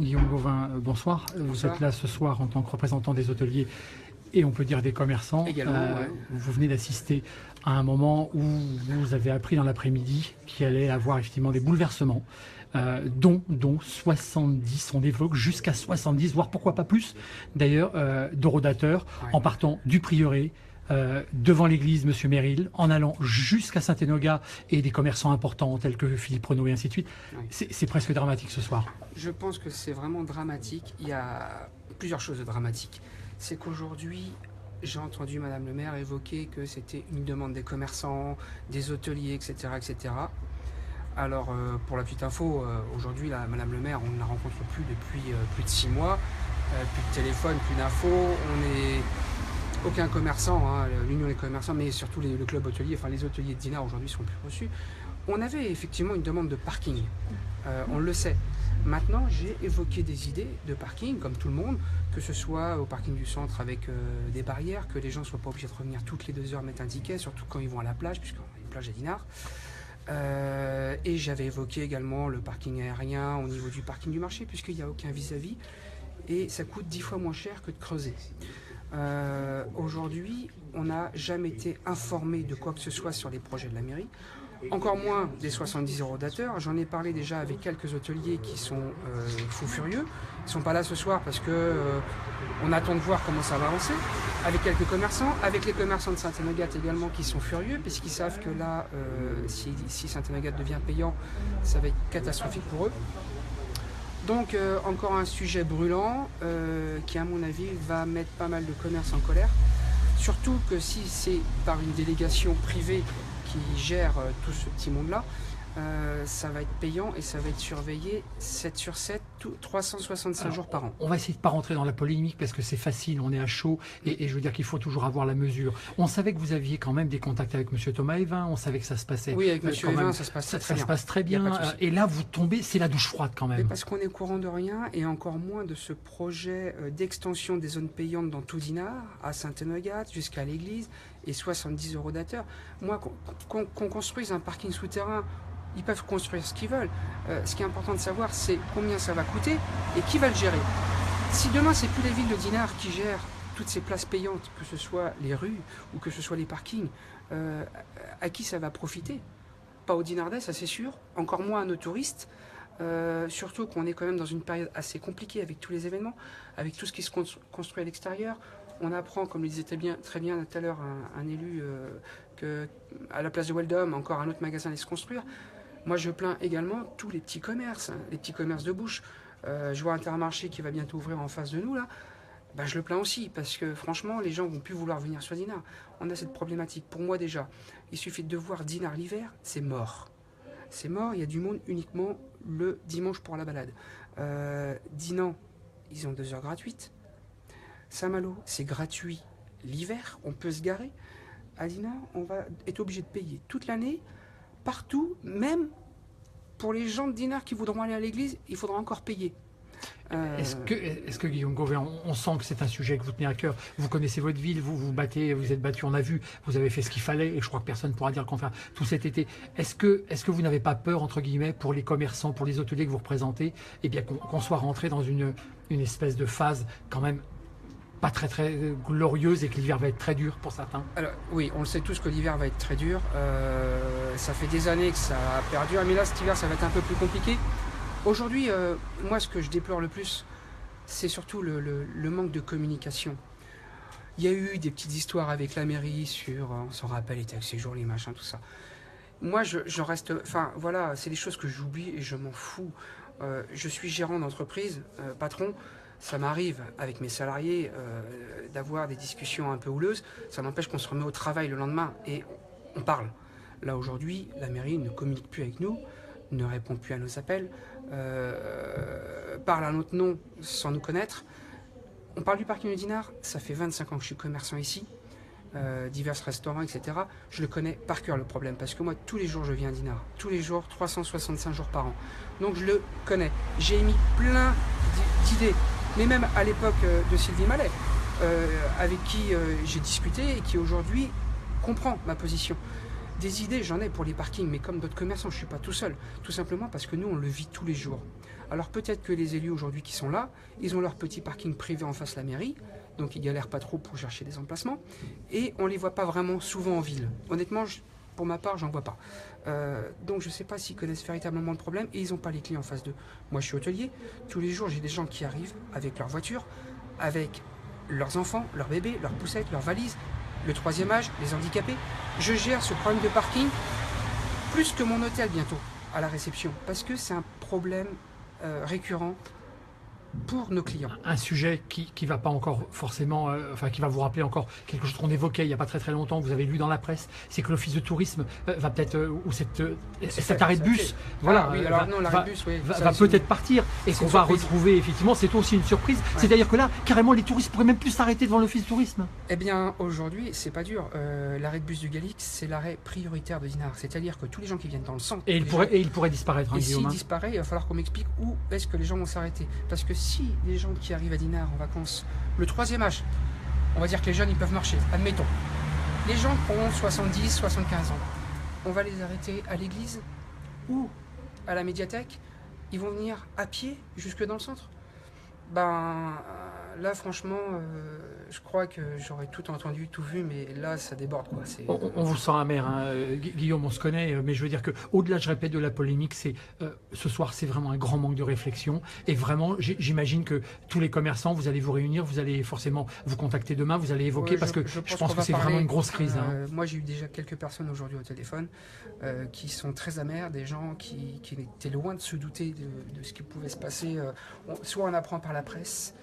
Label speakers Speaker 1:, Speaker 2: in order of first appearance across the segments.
Speaker 1: Guillaume Gauvin, bonsoir. Vous êtes là ce soir en tant que représentant des hôteliers et on peut dire des commerçants.
Speaker 2: Également,
Speaker 1: Vous venez d'assister à un moment où vous avez appris dans l'après-midi qu'il allait avoir effectivement des bouleversements, dont 70, on évoque jusqu'à 70, voire pourquoi pas plus d'ailleurs, de rodateurs, en partant du prieuré, devant l'église Monsieur Merrill, en allant jusqu'à Saint-Enogat et des commerçants importants tels que Philippe Renaud et ainsi de suite.
Speaker 2: Oui.
Speaker 1: C'est presque dramatique ce soir.
Speaker 2: Je pense que c'est vraiment dramatique. Il y a plusieurs choses de dramatiques. C'est qu'aujourd'hui, j'ai entendu Madame le maire évoquer que c'était une demande des commerçants, des hôteliers, etc. etc. Alors, pour la petite info, aujourd'hui, Madame le maire, on ne la rencontre plus depuis plus de 6 mois. Plus de téléphone, plus d'infos. On est... Aucun commerçant, hein, l'Union des commerçants, mais surtout le club hôtelier, enfin les hôteliers de Dinard aujourd'hui sont plus reçus. On avait effectivement une demande de parking, on le sait. Maintenant, j'ai évoqué des idées de parking, comme tout le monde, que ce soit au parking du centre avec des barrières, que les gens ne soient pas obligés de revenir toutes les 2 heures mettre un ticket, surtout quand ils vont à la plage, puisqu'on a une plage à Dinard. Et j'avais évoqué également le parking aérien au niveau du parking du marché, puisqu'il n'y a aucun vis-à-vis, et ça coûte 10 fois moins cher que de creuser. Aujourd'hui, on n'a jamais été informé de quoi que ce soit sur les projets de la mairie, encore moins des 70 rodateurs. J'en ai parlé déjà avec quelques hôteliers qui sont fous furieux. Ils ne sont pas là ce soir parce que on attend de voir comment ça va avancer. Avec quelques commerçants, avec les commerçants de Saint-Enogat également qui sont furieux puisqu'ils savent que là, si Saint-Enogat devient payant, ça va être catastrophique pour eux. Donc encore un sujet brûlant qui à mon avis va mettre pas mal de commerces en colère. Surtout que si c'est par une délégation privée qui gère tout ce petit monde-là, ça va être payant et ça va être surveillé 7 sur 7, 365 jours par an.
Speaker 1: On va essayer de ne pas rentrer dans la polémique parce que c'est facile, on est à chaud et je veux dire qu'il faut toujours avoir la mesure. On savait que vous aviez quand même des contacts avec M. Thomas Evin, on savait que ça se passait.
Speaker 2: Oui, avec M. Evin, ça se passe très bien.
Speaker 1: Ça se passe très bien. Et là, vous tombez, c'est la douche froide quand même.
Speaker 2: Mais parce qu'on est au courant de rien et encore moins de ce projet d'extension des zones payantes dans tout Dinard, à Saint-Enogat, jusqu'à l'église et 70 rodateurs. Moi, qu'on construise un parking souterrain, ils peuvent construire ce qu'ils veulent. Ce qui est important de savoir, c'est combien ça va coûter et qui va le gérer. Si demain, c'est plus les villes de Dinard qui gèrent toutes ces places payantes, que ce soit les rues ou que ce soit les parkings, à qui ça va profiter? Pas aux Dinardais, ça c'est sûr, encore moins à nos touristes. Surtout qu'on est quand même dans une période assez compliquée avec tous les événements, avec tout ce qui se construit à l'extérieur. On apprend, comme le disait très bien tout à l'heure un élu, qu'à la place de Weldom, encore un autre magasin allait se construire. Moi, je plains également tous les petits commerces, les petits commerces de bouche. Je vois Intermarché qui va bientôt ouvrir en face de nous, là. Ben, je le plains aussi, parce que franchement, les gens vont plus vouloir venir sur Dinard. On a cette problématique. Pour moi, déjà, il suffit de voir Dinard l'hiver, c'est mort. C'est mort, il y a du monde uniquement le dimanche pour la balade. Dinan, ils ont 2 heures gratuites. Saint-Malo, c'est gratuit l'hiver, on peut se garer. À Dinard, on va être obligé de payer toute l'année, partout, même pour les gens de Dinard qui voudront aller à l'église, il faudra encore payer.
Speaker 1: Est-ce que Guillaume Gauvin, on sent que c'est un sujet que vous tenez à cœur, vous connaissez votre ville, vous battez, vous êtes battu, on a vu, vous avez fait ce qu'il fallait et je crois que personne ne pourra dire le contraire tout cet été. Est-ce que vous n'avez pas peur, entre guillemets, pour les commerçants, pour les hôteliers que vous représentez, eh bien qu'on soit rentré dans une espèce de phase quand même pas très glorieuse et que l'hiver va être très dur pour certains?
Speaker 2: Alors oui, on le sait tous que l'hiver va être très dur. Ça fait des années que ça perdure, mais là cet hiver ça va être un peu plus compliqué. Aujourd'hui, moi ce que je déplore le plus, c'est surtout le manque de communication. Il y a eu des petites histoires avec la mairie sur, on s'en rappelle, les taxes séjour, les machins, tout ça. Moi j'en reste, enfin voilà, c'est des choses que j'oublie et je m'en fous. Je suis gérant d'entreprise, patron. Ça m'arrive avec mes salariés d'avoir des discussions un peu houleuses. Ça n'empêche qu'on se remet au travail le lendemain et on parle. Là aujourd'hui, la mairie ne communique plus avec nous, ne répond plus à nos appels, parle à notre nom sans nous connaître. On parle du parking de Dinard, ça fait 25 ans que je suis commerçant ici, divers restaurants, etc. Je le connais par cœur le problème, parce que moi tous les jours je viens à Dinard, tous les jours, 365 jours par an. Donc je le connais. J'ai émis plein d'idées. Mais même à l'époque de Sylvie Mallet, avec qui j'ai discuté et qui aujourd'hui comprend ma position. Des idées, j'en ai pour les parkings, mais comme d'autres commerçants, je ne suis pas tout seul. Tout simplement parce que nous, on le vit tous les jours. Alors peut-être que les élus aujourd'hui qui sont là, ils ont leur petit parking privé en face de la mairie, donc ils galèrent pas trop pour chercher des emplacements, et on les voit pas vraiment souvent en ville. Honnêtement, pour ma part, j'en vois pas. Donc je sais pas s'ils connaissent véritablement le problème, et ils n'ont pas les clients en face d'eux. Moi je suis hôtelier, tous les jours j'ai des gens qui arrivent avec leur voiture, avec leurs enfants, leurs bébés, leurs poussettes, leurs valises, le troisième âge, les handicapés. Je gère ce problème de parking plus que mon hôtel bientôt à la réception, parce que c'est un problème récurrent pour nos clients.
Speaker 1: Un sujet qui va pas encore forcément, enfin qui va vous rappeler encore quelque chose qu'on évoquait il n'y a pas très longtemps, vous avez lu dans la presse, c'est que l'office de tourisme va peut-être, ou cet arrêt de bus,
Speaker 2: voilà, oui, alors non, l'arrêt de bus, oui,
Speaker 1: va peut-être partir, et qu'on va retrouver, effectivement, c'est aussi une surprise, ouais. C'est-à-dire que là, carrément, les touristes pourraient même plus s'arrêter devant l'office de tourisme.
Speaker 2: Eh bien, aujourd'hui, c'est pas dur. L'arrêt de bus du Galix, c'est l'arrêt prioritaire de Dinard, c'est-à-dire que tous les gens qui viennent dans le centre...
Speaker 1: Et il pourrait disparaître,
Speaker 2: et s'il disparaît, il va falloir qu'on m'explique où est-ce que les gens vont s'arrêter. Parce que si les gens qui arrivent à Dinard en vacances, le troisième âge, on va dire que les jeunes ils peuvent marcher, admettons. Les gens qui ont 70, 75 ans, on va les arrêter à l'église ou à la médiathèque, ils vont venir à pied jusque dans le centre. Ben là franchement, je crois que j'aurais tout entendu, tout vu, mais là ça déborde quoi.
Speaker 1: On vous sent amer, hein. Guillaume, on se connaît, mais je veux dire que au-delà, je répète, de la polémique, c'est ce soir, c'est vraiment un grand manque de réflexion, et vraiment, j'imagine que tous les commerçants, vous allez vous réunir, vous allez forcément vous contacter demain, vous allez évoquer, parce que je pense que c'est vraiment une grosse crise.
Speaker 2: Moi, j'ai eu déjà quelques personnes aujourd'hui au téléphone qui sont très amères, des gens qui étaient loin de se douter de ce qui pouvait se passer. Soit on apprend par la presse,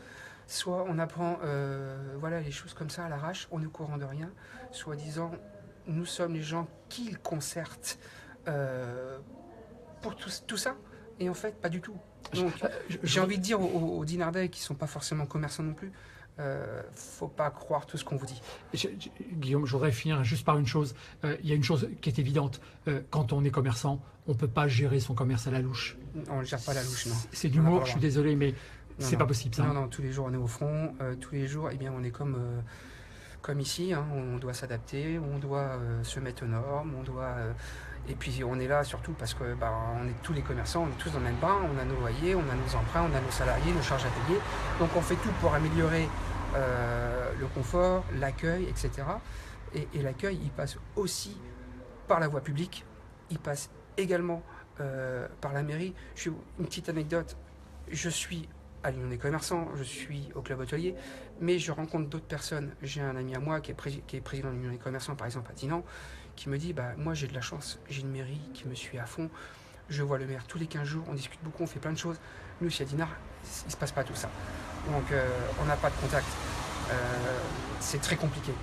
Speaker 2: soit on apprend voilà, les choses comme ça à l'arrache, on est au courant de rien, soi-disant nous sommes les gens qu'ils concertent pour tout ça, et en fait pas du tout. Donc j'ai envie de dire aux Dinardais qui ne sont pas forcément commerçants non plus, faut pas croire tout ce qu'on vous dit.
Speaker 1: Guillaume, je voudrais finir juste par une chose. Il y a une chose qui est évidente, quand on est commerçant, on ne peut pas gérer son commerce à la louche.
Speaker 2: On ne gère pas à la louche, non.
Speaker 1: C'est de l'humour, je suis désolé, mais c'est pas possible ça.
Speaker 2: Non, tous les jours on est au front, tous les jours eh bien, on est comme ici, hein, on doit s'adapter, on doit se mettre aux normes, et puis on est là surtout parce que on est tous les commerçants, on est tous dans le même bain, on a nos loyers, on a nos emprunts, on a nos salariés, nos charges à payer, donc on fait tout pour améliorer le confort, l'accueil, etc. Et l'accueil, il passe aussi par la voie publique, il passe également par la mairie. Une petite anecdote, je suis à l'Union des commerçants, je suis au club hôtelier, mais je rencontre d'autres personnes. J'ai un ami à moi qui est président de l'Union des commerçants, par exemple à Dinan, qui me dit moi j'ai de la chance, j'ai une mairie qui me suit à fond, je vois le maire tous les 15 jours, on discute beaucoup, on fait plein de choses. Nous ici à Dinard, il ne se passe pas tout ça. Donc on n'a pas de contact. C'est très compliqué.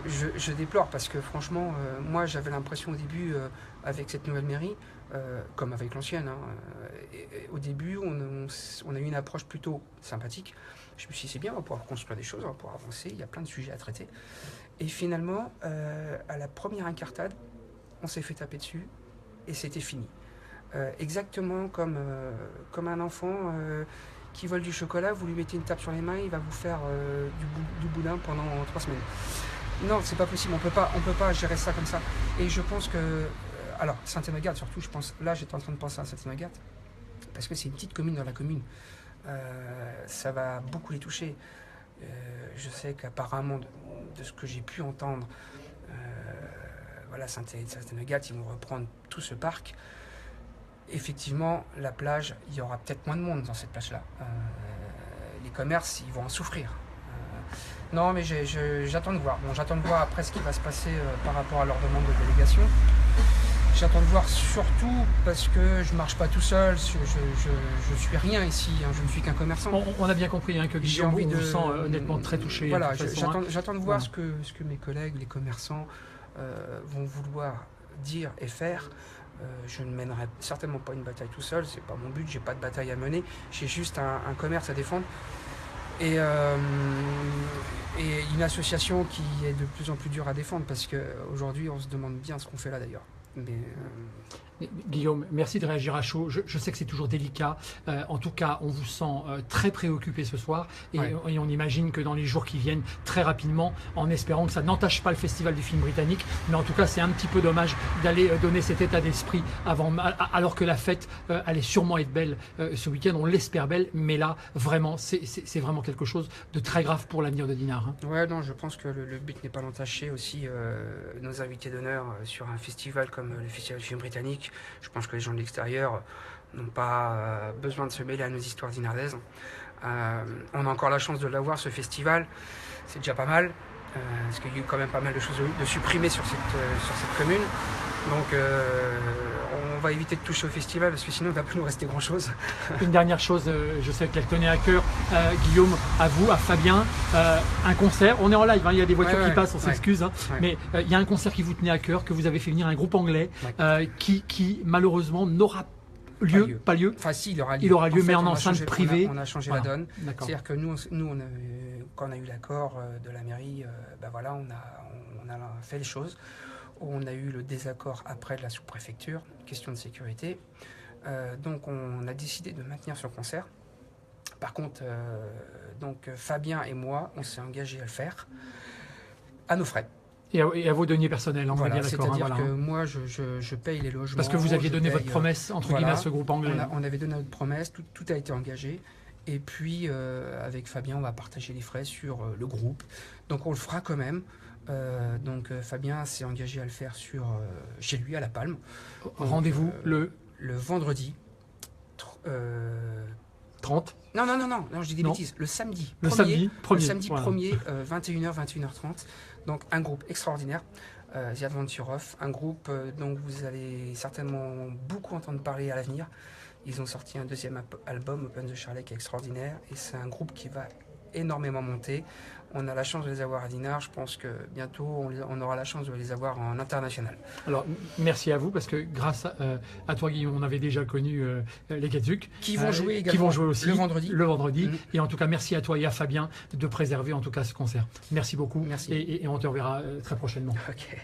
Speaker 2: Je déplore parce que franchement, moi j'avais l'impression au début, avec cette nouvelle mairie, comme avec l'ancienne, au début on a eu une approche plutôt sympathique. Je me suis dit c'est bien, on va pouvoir construire des choses, on va pouvoir avancer, il y a plein de sujets à traiter. Et finalement, à la première incartade, on s'est fait taper dessus et c'était fini. Exactement comme un enfant qui vole du chocolat, vous lui mettez une tape sur les mains, il va vous faire du boudin pendant 3 semaines. Non, c'est pas possible, on peut pas gérer ça comme ça. Et je pense que, alors Saint-Amégat surtout, je pense, là j'étais en train de penser à Saint-Amégat, parce que c'est une petite commune dans la commune, ça va beaucoup les toucher. Je sais qu'apparemment, de ce que j'ai pu entendre, voilà, Saint-Amégat, ils vont reprendre tout ce parc. Effectivement, la plage, il y aura peut-être moins de monde dans cette plage-là. Les commerces, ils vont en souffrir. Non, mais j'attends de voir. Bon, j'attends de voir après ce qui va se passer par rapport à leur demande de délégation. J'attends de voir surtout parce que je ne marche pas tout seul, je suis rien ici, hein, je ne suis qu'un commerçant.
Speaker 1: On a bien compris que Guillaume vous sent honnêtement très touché.
Speaker 2: Voilà, j'attends de voir ce que mes collègues, les commerçants, vont vouloir dire et faire. Je ne mènerai certainement pas une bataille tout seul, c'est pas mon but, j'ai pas de bataille à mener, j'ai juste un commerce à défendre. Et une association qui est de plus en plus dure à défendre, parce qu'aujourd'hui on se demande bien ce qu'on fait là d'ailleurs. Mais
Speaker 1: Guillaume, merci de réagir à chaud. Je sais que c'est toujours délicat. En tout cas, on vous sent très préoccupé ce soir et on imagine que dans les jours qui viennent, très rapidement, en espérant que ça n'entache pas le Festival du film britannique, mais en tout cas, c'est un petit peu dommage d'aller donner cet état d'esprit alors que la fête allait sûrement être belle ce week-end. On l'espère belle, mais là, vraiment, c'est vraiment quelque chose de très grave pour l'avenir de Dinard. Hein.
Speaker 2: Ouais, non, je pense que le but n'est pas d'entacher aussi nos invités d'honneur sur un festival comme le Festival du film britannique. Je pense que les gens de l'extérieur n'ont pas besoin de se mêler à nos histoires dinardaises. On a encore la chance de l'avoir, ce festival. C'est déjà pas mal, parce qu'il y a eu quand même pas mal de choses de supprimer sur cette commune. Donc on va éviter de toucher au festival, parce que sinon il ne va plus nous rester grand-chose.
Speaker 1: Une dernière chose, je sais qu'elle tenait à cœur, Guillaume, à vous, à Fabien, un concert. On est en live, hein, il y a des voitures qui passent, on s'excuse, hein, mais il y a un concert qui vous tenait à cœur, que vous avez fait venir un groupe anglais, qui malheureusement n'aura pas lieu.
Speaker 2: Enfin si, il aura lieu.
Speaker 1: Il aura lieu,
Speaker 2: en fait,
Speaker 1: mais en enceinte privée.
Speaker 2: On a changé la donne. C'est-à-dire que nous quand on a eu l'accord de la mairie, voilà, on a fait les choses. On a eu le désaccord après de la sous-préfecture, question de sécurité. Donc on a décidé de maintenir ce concert. Par contre, Fabien et moi, on s'est engagés à le faire à nos frais.
Speaker 1: Et à vos deniers personnels, on va bien d'accord.
Speaker 2: C'est-à-dire que moi, je paye les logements.
Speaker 1: Parce que vous aviez donné votre promesse, entre guillemets, à ce groupe anglais.
Speaker 2: On avait donné notre promesse, tout a été engagé. Et puis, avec Fabien, on va partager les frais sur le groupe. Donc on le fera quand même. Fabien s'est engagé à le faire chez lui, à La Palme.
Speaker 1: Rendez-vous le
Speaker 2: vendredi.
Speaker 1: 30
Speaker 2: Non, je dis des bêtises. Le samedi.
Speaker 1: Le samedi
Speaker 2: 1er, 21h, 21h30. Donc un groupe extraordinaire, The Adventure Of, un groupe dont vous allez certainement beaucoup entendre parler à l'avenir. Ils ont sorti un deuxième album, Open the Charlie, qui est extraordinaire, et c'est un groupe qui va énormément monter. On a la chance de les avoir à Dinard. Je pense que bientôt on aura la chance de les avoir en international.
Speaker 1: Alors merci à vous, parce que grâce à toi, Guillaume, on avait déjà connu les Gadzuk
Speaker 2: qui vont jouer également
Speaker 1: aussi le vendredi. Et en tout cas, merci à toi et à Fabien de préserver en tout cas ce concert. Merci beaucoup.
Speaker 2: Merci.
Speaker 1: Et on te reverra très prochainement.
Speaker 2: Ok.